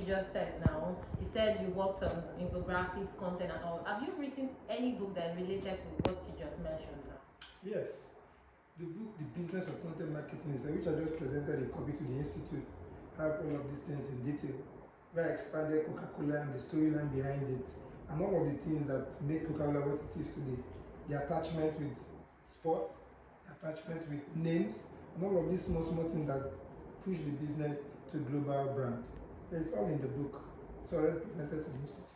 you just said now. You said you worked on infographics, content, and all. Have you written any book that is related to what you just mentioned now? Yes. The book, The Business of Content Marketing, is which I just presented a copy to the Institute, have all of these things in detail, where I expanded Coca-Cola and the storyline behind it, and all of the things that make Coca-Cola what it is today. The attachment with sports, attachment with names, and all of these small things that push the business to a global brand. It's all in the book. It's already presented to the Institute.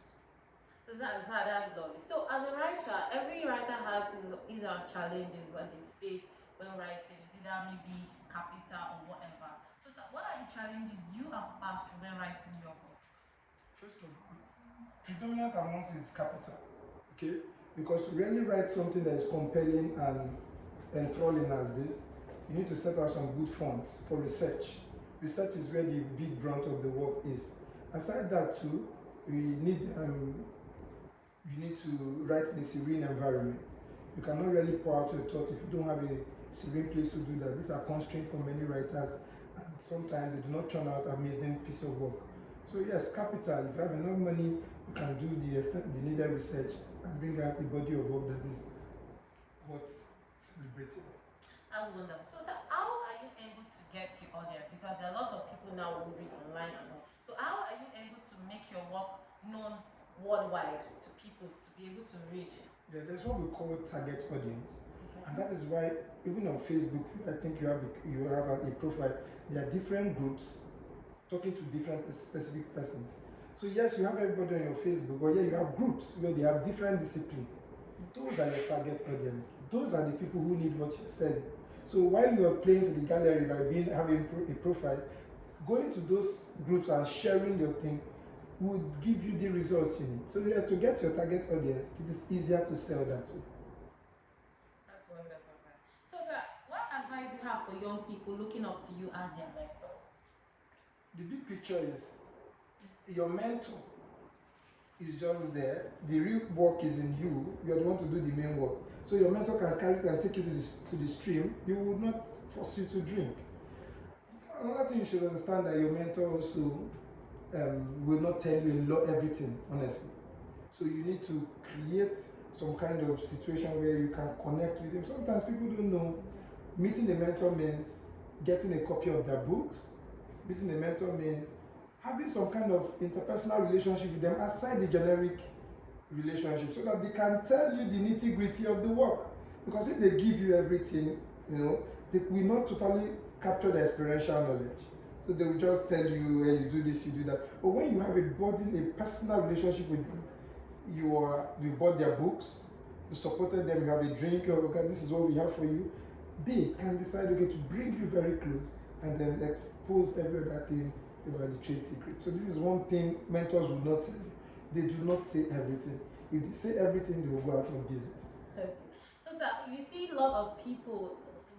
That's lovely. So as a writer, every writer has his or her challenges what they face when writing. It's either maybe capital or whatever. So sir, what are the challenges you have passed through when writing your book? First of all, predominant amongst is capital. Okay? Because to really write something that is compelling and enthralling as this, you need to set out some good funds for research. Research is where the big brunt of the work is. Aside that too, you need to write in a serene environment. You cannot really pour out your thought if you don't have a serene place to do that. These are constraints for many writers, and sometimes they do not turn out amazing piece of work. So yes, capital. If you have enough money, you can do the needed research and bring out a body of work that is worth celebrating. That's wonderful. So sir, how are you able to get your audience? Because there are lots of people now who read online and all. So how are you able to make your work known worldwide to people to be able to read? Yeah, there's what we call target audience, and that is why even on Facebook, I think you have a profile. There are different groups talking to different specific persons. So yes, you have everybody on your Facebook, but yeah, you have groups where they have different disciplines. Those are your target audience. Those are the people who need what you're selling. So while you are playing to the gallery by having a profile, going to those groups and sharing your thing would give you the results you need. So you have to get your target audience. It is easier to sell that way. That's wonderful, sir. So sir, what advice do you have for young people looking up to you as their mentor? The big picture is your mentor is just there. The real work is in you. You are the one to do the main work. So your mentor can carry it and take you to the stream. You will not force you to drink. Another thing you should understand that your mentor also will not tell you everything, honestly. So you need to create some kind of situation where you can connect with him. Sometimes people don't know. Meeting a mentor means getting a copy of their books. Meeting a mentor means having some kind of interpersonal relationship with them aside the generic relationship, so that they can tell you the nitty-gritty of the work. Because if they give you everything, they will not totally capture the experiential knowledge. So they will just tell you, hey, you do this, you do that. But when you have a personal relationship with them, you bought their books, you supported them, you have a drink, okay, this is what we have for you. They can decide, okay, to bring you very close and then expose every other thing about the trade secret. So this is one thing mentors will not tell you. They do not say everything. If they say everything, they will go out of business. Okay. So sir, you see a lot of people,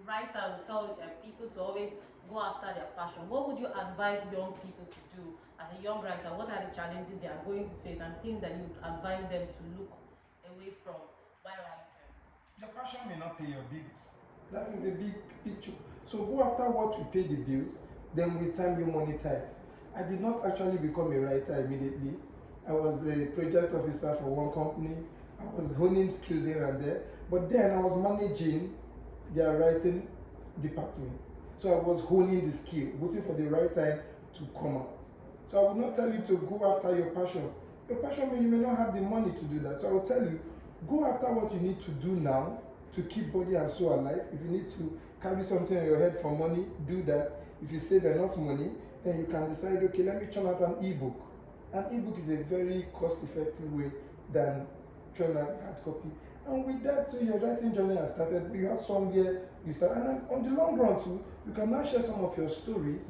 writers tell people to always go after their passion. What would you advise young people to do as a young writer? What are the challenges they are going to face and things that you would advise them to look away from while writing? Your passion may not pay your bills. That is the big picture. So go after what will pay the bills, then with time you monetize. I did not actually become a writer immediately. I was a project officer for one company. I was honing skills here and there. But then I was managing their writing department. So I was honing the skill, waiting for the right time to come out. So I would not tell you to go after your passion. Your passion, you may not have the money to do that. So I will tell you, go after what you need to do now to keep body and soul alive. If you need to carry something on your head for money, do that. If you save enough money, then you can decide, okay, let me churn out an ebook. An ebook is a very cost-effective way than churning out a hard copy. And with that too, your writing journey has started. You have somewhere you start, and then on the long run too, you can now share some of your stories.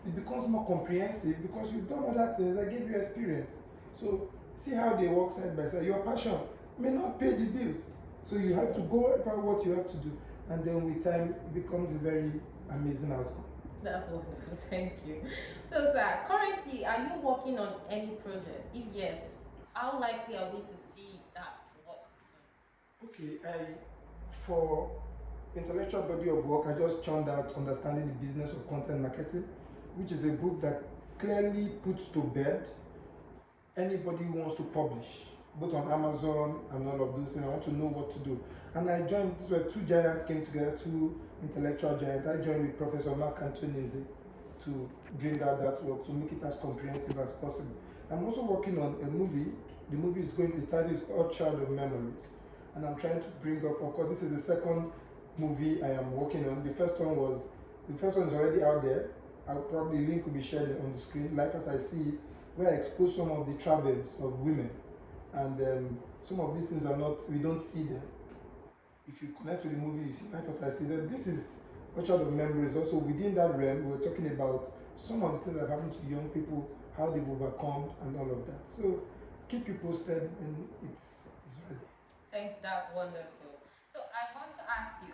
It becomes more comprehensive because you've done other things that give you experience. So see how they work side by side. Your passion may not pay the bills, so you have to go after what you have to do, and then with time, it becomes a very amazing outcome. That's wonderful. Thank you. So, sir, currently, are you working on any project? If yes, how likely are we to see that work soon? Okay, for intellectual body of work, I just churned out Understanding the Business of Content Marketing, which is a book that clearly puts to bed anybody who wants to publish, both on Amazon and all of those things. I want to know what to do. And I joined, these were two giants came together, two intellectual giants. I joined with Professor Mark Antonese to bring out that work, to make it as comprehensive as possible. I'm also working on a movie. The movie is going, the title is Orchard of Memories. And I'm trying to bring up, of course, this is the second movie I am working on. The first one is already out there. I'll probably link will be shared on the screen, Life as I See It, where I expose some of the travels of women. And some of these things are not, we don't see them. If you connect with the movie, you see Life as I See It. This is Orchard of Memories. Also within that realm, we're talking about some of the things that happen to young people, how they've overcome and all of that. So keep you posted when it's ready. Thanks, that's wonderful. So I want to ask you,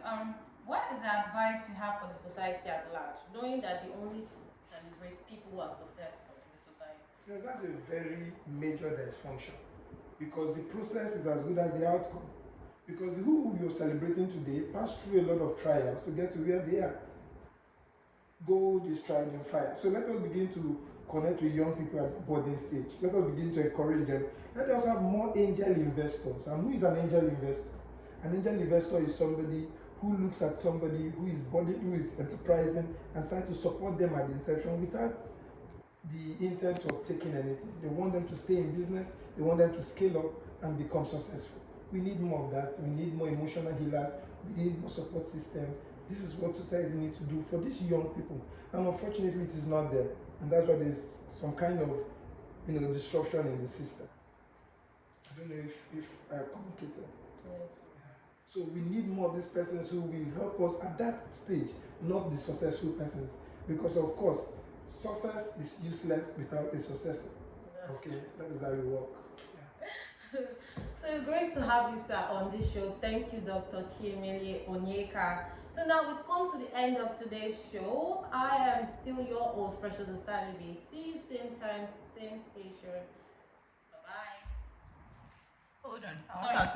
what is the advice you have for the society at large, knowing that they only celebrate people who are successful in the society? Yes, that's a very major dysfunction, because the process is as good as the outcome. Because who you're celebrating today passed through a lot of trials to get to where they are. Gold is tried in fire. So let us begin to connect with young people at the boarding stage. Let us begin to encourage them. Let us have more angel investors. And who is an angel investor? An angel investor is somebody who looks at somebody who is enterprising and tries to support them at the inception without the intent of taking anything. They want them to stay in business. They want them to scale up and become successful. We need more of that. We need more emotional healers. We need more support system. This is what society needs to do for these young people. And unfortunately, it is not there. And that's why there's some kind of, disruption in the system. I don't know if I've communicated. Yes. So we need more of these persons who will help us at that stage, not the successful persons. Because of course, success is useless without a successor. Yes. Okay, that is how we work. So it's great to have you, sir, on this show. Thank you, Dr. Chiemelie Onyeka. So now we've come to the end of today's show. I am still your host, Precious Osalibe. See you same time, same station. Bye-bye. Hold on. Sorry.